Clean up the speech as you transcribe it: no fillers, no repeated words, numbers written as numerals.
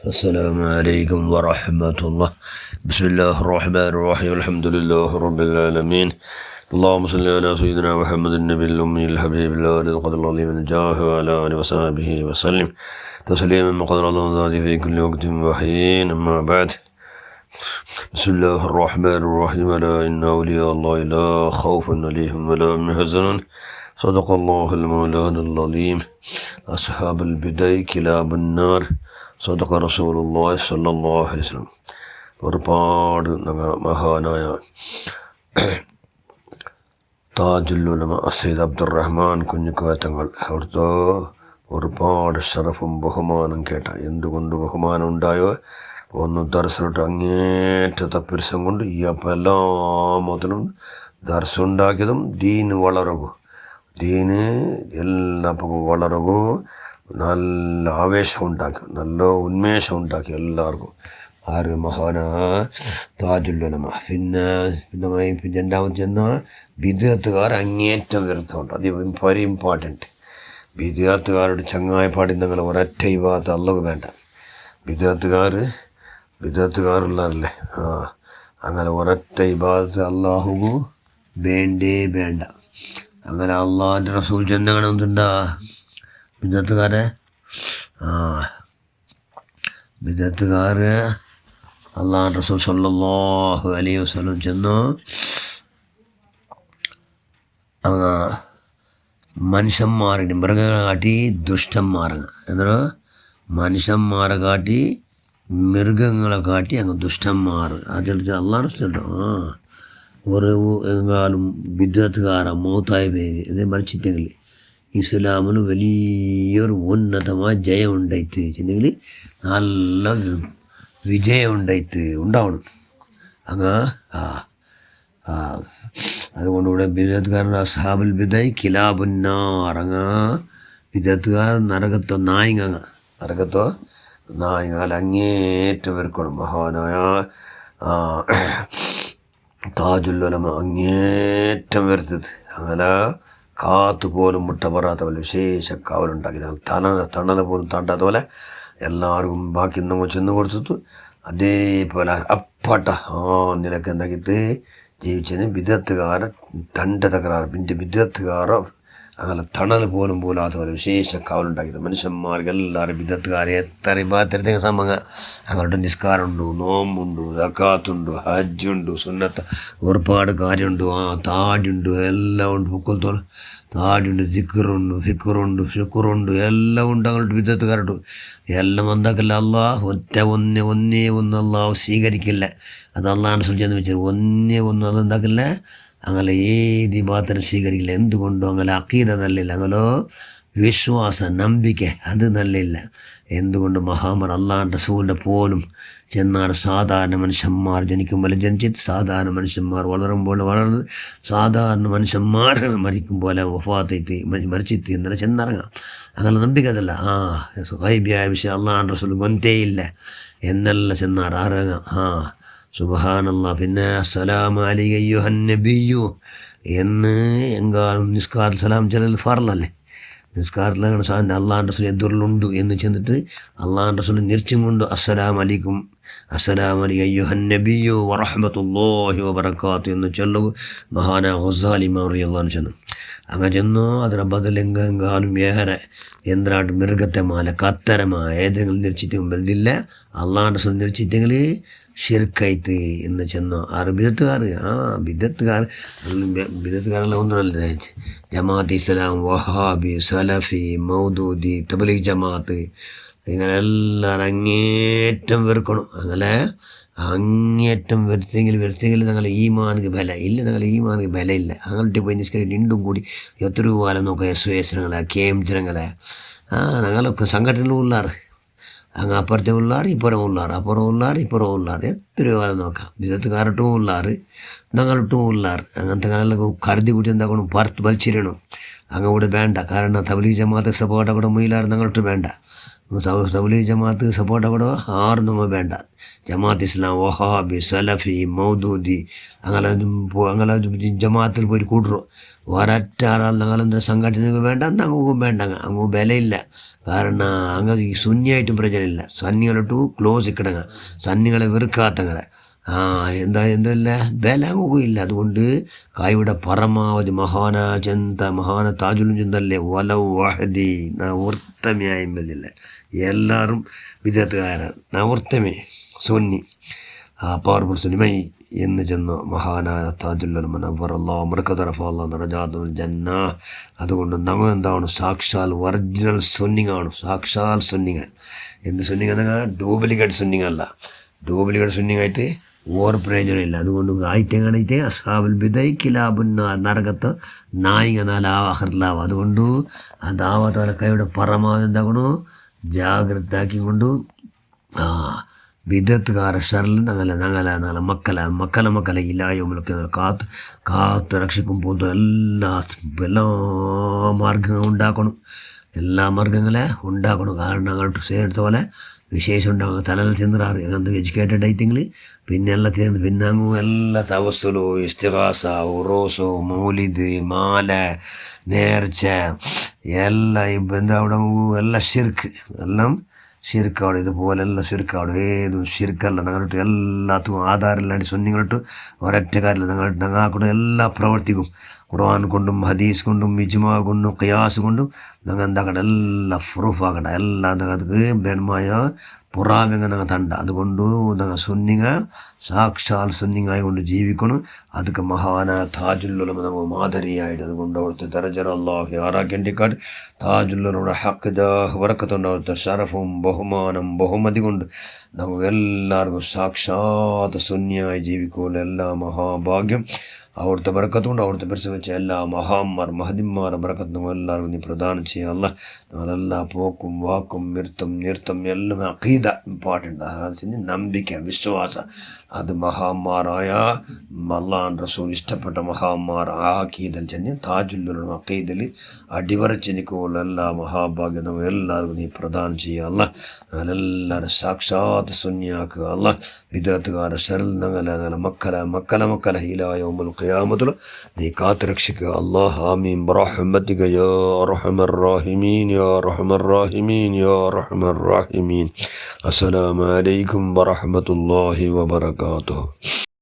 السلام عليكم ورحمة الله. بسم الله الرحمن الرحيم. الحمد لله رب العالمين. اللهم صل على سيدنا محمد النبي الأمي الحبيب الله القدر العظيم الجاه وعلى آله وصحبه وسلم تسليما مقدر الله في كل وقت وحين. أما بعد، بسم الله الرحمن الرحيم. ألا إن أولياء الله لا خوف عليهم ولا هم يحزنون. صدق الله المولانا العظيم. أصحاب البدع كلاب النار. صدق رسول الله صلى الله عليه وسلم. ഒരുപാട് മഹാനായ താജുൽ ഉലമ സയ്യിദ് അബ്ദുറഹ്മാൻ കുഞ്ഞിക്കോയ തങ്ങൾ അവിടുത്തെ ഒരുപാട് ഷറഫും ബഹുമാനം കേട്ട. എന്തുകൊണ്ട് ബഹുമാനം ഉണ്ടായോ? ഒന്ന് ദർശനോട്ട് അങ്ങേറ്റത്തെ പിരിസം കൊണ്ട് ഈ അപ്പം എല്ലാ മുതലും ദർശനം ഉണ്ടാക്കിയതും ദീന് വളരകൂ, ദീന് എല്ലാപ്പം വളരകൂ, നല്ല ആവേശം ഉണ്ടാക്കി, നല്ല ഉന്മേഷം ഉണ്ടാക്കി എല്ലാവർക്കും. ആറ് മഹാന താജുൽ ഉലമ. പിന്നെ രണ്ടാമത് ചെന്നാൽ ബിദ്അത്തുകാർ അങ്ങേറ്റം വിരുദ്ധമുണ്ട്. അത് വെരി ഇമ്പോർട്ടൻറ്റ്. ബിദ്അത്തുകാരുടെ ചങ്ങായപ്പാടി നിങ്ങൾ ഒരൊറ്റ ഇബാദത്ത് അല്ലാഹു വേണ്ട. ബിദ്അത്തുകാരുള്ളവരല്ലേ, അങ്ങനെ ഒരൊറ്റ ഇബാദത്ത് അല്ലാഹു വേണ്ടേ വേണ്ട. അങ്ങനെ അള്ളാഹിൻ്റെ റസൂൽ ചെന്നങ്ങനെ എന്തുണ്ടാ ബിദ്അത്തുകാരെ അള്ളാഹു റസൂൽ സ്വല്ലല്ലാഹു അലൈഹി വസല്ലം ചെന്നു മനുഷ്യന്മാരുടെ മൃഗങ്ങളെ കാട്ടി ദുഷ്ടന്മാരങ്ങ് എന്നോ മനുഷ്യന്മാരെ കാട്ടി മൃഗങ്ങളെ കാട്ടി അങ്ങ് ദുഷ്ടന്മാർ. അതിൽ അള്ളാഹു റസൂലുണ്ടോ ഒരു എങ്ങാലും ബിദ്അത്തുകാരെ മൗത്തായി പോയി ഇത് മരിച്ചിട്ടെങ്കിൽ ഇസ്ലാമിന് വലിയൊരു ഉന്നതമായ ജയം ഉണ്ടായിട്ട് വെച്ചിട്ടുണ്ടെങ്കിൽ നല്ല വിജയം ഉണ്ടാവണം അങ്ങ് അതുകൊണ്ടിവിടെ ബിദ്അത്തുകാരൻ അസ്ഹാബുൽ ബിദഅ കിലാബുന്നാർ. അങ്ങ് ബിദ്അത്തുകാർ നരകത്തോ നായിങ്ങാൽ അങ്ങേറ്റം വെറുക്കണം. മഹാനായ താജുൽ ഉലമ അങ്ങേറ്റം വെറുത്തത്. അങ്ങനെ കാത്തുപോലും മുട്ട പറയാത്ത പോലെ വിശേഷ കാവലുണ്ടാക്കി തണല പോലും താണ്ടാത്ത പോലെ എല്ലാവർക്കും ബാക്കി നമ്മൾ ചെന്ന് കൊടുത്തു. അതേപോലെ അപ്പട്ട നിലക്ക് എന്താക്കിയിട്ട് ജീവിച്ചതിന് ബിദ്അത്തുകാരെ തണ്ട തകരാറ്. പിന്നെ ബിദ്അത്തുകാരോ അങ്ങനെ തണൽ പോലും പോലാത്ത പോലെ വിശേഷ കാവലുണ്ടാക്കിയത്. മനുഷ്യന്മാർക്ക് എല്ലാവരും ബിദ്അത്തുകാരെ എത്ര ഇബാദത്ത് സംഭവങ്ങൾ അങ്ങോട്ട് നിസ്കാരമുണ്ട്, നോമ്പുണ്ട്, സക്കാത്തുണ്ട്, ഹജ്ജുണ്ട്, സുന്നത്ത് ഒരുപാട് കാര്യമുണ്ട്, താടിയുണ്ട്, എല്ലാം ഉണ്ട്. പൂക്കത്തോളം താടിയുണ്ട്, ദിക്റുണ്ട്, ഫിക്റുണ്ട്, ശുക്റുണ്ട്, എല്ലാം ഉണ്ട്. അങ്ങോട്ട് ബിദ്അത്തുകാരുണ്ട്. എല്ലാം എന്താക്കില്ല അള്ളാഹ് ഒന്നേ ഒന്ന് അള്ളാഹ് സ്വീകരിക്കില്ല. അത് അള്ളാഹാണ് സൂചന വെച്ചത്. ഒന്ന് അത് എന്താക്കില്ല, അങ്ങനെ ഏത് ഇബാദത്തും സ്വീകരിക്കില്ല. എന്തുകൊണ്ടും അങ്ങനെ അഖീദ നല്ലില്ല, അങ്ങനെ വിശ്വാസം നമ്പിക്ക അത് നല്ലില്ല. എന്തുകൊണ്ട് മഹാമർ അള്ളാഹുവിൻ്റെ റസൂലിൻ്റെ പോലും ചെന്നാണ് സാധാരണ മനുഷ്യന്മാർ ജനിക്കുമ്പോൾ ജനിച്ചിട്ട് സാധാരണ മനുഷ്യന്മാർ വളരുമ്പോൾ വളർന്ന് സാധാരണ മനുഷ്യന്മാർ മരിക്കും പോലെ വഫാത്ത് മരിച്ചിട്ട് എന്നല്ല ചെന്നിറങ്ങാം. അങ്ങനെ നമ്പിക്കതല്ല. ഗൈബിയായ വിഷയം അള്ളാഹുവിൻ്റെ റസൂൽ ഗൊന്തേയില്ല എന്നല്ല ചെന്നാർ ഇറങ്ങാം. സുബ്ഹാനല്ലാഹ്. പിന്നെ അസ്സലാമു അലൈക അയ്യുഹൻ നബിയ്യു എന്ന് എങ്കാലും നിസ്കാര സലാം ചെല്ലൽ ഫർളല്ലേ. നിസ്കാരത്തിലാണ് സാധനം അള്ളാഹുൻ്റെ റസൂൽ എതിറിലുണ്ട് എന്ന് ചെന്നിട്ട് അള്ളാഹുൻ്റെ റസൂൽ നിരിച്ചും കൊണ്ട് അസ്സലാമു അലൈക്കും അയ്യുഹൻ നബിയ്യു വറഹ്മത്തുള്ളാഹി വബറകാതുഹു എന്ന് ചൊല്ലു. മഹാനായ ഗസാലി ഇമാം റളിയല്ലാഹു അൻഹു ചെന്നു. അങ്ങനെ ചെന്നു അതിനെ ബദലെങ്കാലും ഏറെ എന്തിനാട്ട് മൃഗത്തെമാല കത്തരമായ ഏതെങ്കിലും നിരിച്ചിട്ട് വലുതില്ല. അള്ളാഹുൻ്റെ റസൂൽ നിരിച്ചിട്ടെങ്കിൽ ഷിർക്കായിട്ട് എന്ന് ചെന്നു. ബിദ്അത്തുകാരെല്ലാം ഒന്നുമല്ല. ജമാഅത്ത് ഇസ്ലാം, വഹാബി, സലഫി, മൗദൂദി, തബ്ലീഗ് ജമാഅത്ത് ഇങ്ങനെ എല്ലാവരും അങ്ങേറ്റം വെറുക്കണം. അങ്ങനെ അങ്ങേറ്റം വെറുത്തെങ്കിൽ ഞങ്ങളെ ഈമാനിക്ക് ബല ഇല്ല, ഞങ്ങളെ ഈമാനിക്ക് ബലമില്ല. അങ്ങോട്ട് പോയി നിസ്കരിച്ച് രണ്ടും കൂടി എത്രയോ കാലം നോക്കാം. SOS കേന്ദ്രങ്ങളെ ഞങ്ങളൊക്കെ സംഘടനയിൽ ഉള്ളാറ്. അങ്ങ് അപ്പുറത്തെ ഉള്ളാറ്, ഇപ്പുറം ഉള്ളാറ് എത്രയോ കാലം നോക്കാം. ബിദ്അത്തുകാരട്ടും ഉള്ളാറ്, ഞങ്ങളിട്ടും ഉള്ളാറ്. അങ്ങനത്തെ കാലം കരുതി കൂട്ടി എന്താക്കണം വലിച്ചിരണം. അങ്ങോട്ട് വേണ്ട. കാരണം തബ്ലീഗ് ജമാഅത്ത് സപ്പോർട്ട് കൂടെ മൊയിലാറ് ഞങ്ങളിട്ട് വേണ്ട. തബ്ലീഗ് ജമാഅത്ത് സപ്പോർട്ട് അവിടെ ആർന്നും വേണ്ട. ജമാഅത്ത് ഇസ്ലാം, വഹാബി, സലഫി, മൗദൂദി അങ്ങനെ ജമാഅത്തിൽ പോയി കൂട്ടുറോ ഒരൊറ്റ ആറാൾ ഞങ്ങളെന്താ സംഘടനക്ക് വേണ്ട, ഞങ്ങൾക്കും വേണ്ട, അങ്ങ് വിലയില്ല. കാരണം അങ്ങ് ഈ സുന്നിയായിട്ടും പ്രചരമില്ല. സന്നികളിട്ടു ക്ലോസ് ഇക്കിടങ്ങ, സന്നികളെ വെറുക്കാത്തങ്ങനെ എന്തല്ല വില അങ്ങും ഇല്ല. അതുകൊണ്ട് കായുടെ പരമാവധി മഹാന താജുലും ചെന്തല്ലേ വലവ് വാഹദി നവൃത്തമയായ എമ്പതില്ല. എല്ലാവരും വിദഗ്ധകാരാണ്. നവൃത്തമേ സുന്നി പവർഫുൾ സുന്നിമൈ എന്ന് ചെന്നു മഹാനായ താജുൽ മനവ്വർ അല്ലാഹു മർകദറഫ അല്ലാഹു ദറജാതുൽ ജന്ന. അതുകൊണ്ട് നമ്മൾ എന്താണ് സാക്ഷാൽ ഒറിജിനൽ സുന്നിങ്ങാണ്, സാക്ഷാൽ സുന്നിങ്ങ. എന്ത് സുന്നിങ്ങ? ഡ്യൂപ്ലിക്കേറ്റ് സുന്നിങ്ങല്ല. ഡ്യൂപ്ലിക്കേറ്റ് സുന്നിങ്ങായിട്ട് ഓർ പ്രയോജനമില്ല. അതുകൊണ്ട് ആയിട്ടെങ്ങാണായിട്ട് അസ്ഹാബുൽ ബിദഅ കിലാബുന്ന നരകത്ത് നായിക ആഖിറത്തിലാവും. അതുകൊണ്ട് ആ ദാവത്ത് കൈയുടെ പരമാവധി എന്താക്കണോ ജാഗ്രത ആക്കിക്കൊണ്ട് വിദഗ്ധകാര ഷറിൽ ഞങ്ങളെ മക്കളെ ഇല്ലായ്മൊക്കെ കാത്ത് രക്ഷിക്കും പോകുന്ന എല്ലാ മാർഗങ്ങളും ഉണ്ടാക്കണം. എല്ലാ മാർഗങ്ങളെ ഉണ്ടാക്കണം. കാരണം അങ്ങോട്ട് ചേർത്ത പോലെ വിശേഷം ഉണ്ടാകും. തലയിൽ ചെന്നിറാറ് അങ്ങനത്തെ എഡ്യൂക്കേറ്റഡ് ആയിട്ടെങ്കിൽ പിന്നെ എല്ലാം തീർന്ന് പിന്നെ അങ്ങ് എല്ലാ തവസ്സുലോ ഇസ്തിഗാസ ഉറൂസോ മൗലിദ് മാല നേർച്ച എല്ലാം ഇപ്പം എന്താ അവിടെ എല്ലാം എല്ലാം ഷിർക്കാണ്. ഇതുപോലെല്ലാം ഷിർക്കാണ്. ഏതും ഷിർക്കല്ല. ഞങ്ങളിട്ട് എല്ലാത്തും ആധാരമില്ലാണ്ട് സുന്നികളിട്ട് ഒരൊറ്റ കാര്യമില്ല. ഞങ്ങൾക്കൂടെ എല്ലാ പ്രവർത്തിക്കും ഖുർആൻ കൊണ്ടും ഹദീസ് കൊണ്ടും ഇജ്മാ കൊണ്ടും ഖിയാസ് കൊണ്ടും ഞങ്ങൾ എന്താക്കട്ടെ എല്ലാം പ്രൂഫാക്കട്ടെ. എല്ലാം ഞങ്ങൾക്ക് ബേൺമായ പുറാമെങ്ങ ഞങ്ങൾ തണ്ട. അതുകൊണ്ട് ഞങ്ങൾ സുന്നിങ്ങ സാക്ഷാൽ സുന്നിങ്ങായി കൊണ്ട് ജീവിക്കണം. അതൊക്കെ മഹാന താജുല്ലുലമ നമ്മൾ മാതരിയായിട്ട്. അതുകൊണ്ട് അവിടുത്തെ ദറജ അല്ലാഹു ആറാക്കേണ്ടിക്കാട്ട് താജുല്ലുലമയുടെ ഹക്ക് വറക്കത്തുണ്ട്. അവിടുത്തെ ഷറഫും ബഹുമാനം ബഹുമതി കൊണ്ട് നമുക്ക് എല്ലാവർക്കും സാക്ഷാത് സുന്നിയായി ജീവിക്കുമല്ലോ. എല്ലാ മഹാഭാഗ്യം അവിടുത്തെ ബർക്കത്തുകൊണ്ട് അവിടുത്തെ പരിസരം വെച്ച എല്ലാ മഹദിമാരുടെ ബർക്കത്ത് നമ്മൾ എല്ലാവർക്കും നീ പ്രദാനം ചെയ്യുക. അല്ല ഞങ്ങളെല്ലാ പോക്കും വാക്കും നിർത്തം എല്ലാം അഖീദ ഇമ്പോർട്ടൻ്റ്. അത് നമ്പിക്ക വിശ്വാസം അത് മഹാന്മാരായ അല്ലാഹു റസൂൽ ഇഷ്ടപ്പെട്ട മഹാന്മാർ അഖീദൽ ചെന്ന് താജുല്ലുൽ അഖീദൽ അടിവരച്ചെനിക്കുള്ള എല്ലാ മഹാഭാഗ്യം നമ്മൾ എല്ലാവർക്കും നീ പ്രദാനം ചെയ്യുക. അല്ല ഞങ്ങളെല്ലാവരും സാക്ഷാത്ത് സുന്നിയാക്കുക. അല്ല വിദഗ്ധകാരുടെ ഷറിൽ ഞങ്ങളെ മക്കളെ ഹിലായൗമുൽ ഖിയാമത്തുൽ നീ കാത്ത് രക്ഷിക്കുക. അല്ലാഹ് ആമീൻ ബിറഹ്മതിക യാ അർഹമർ റഹീമീൻ യാ അർഹമർ റഹീമീൻ യാ അർഹമർ റഹീമീൻ. അസ്സലാമു അലൈക്കും വറഹ്മത്തുള്ളാഹി വബറകാതുഹു.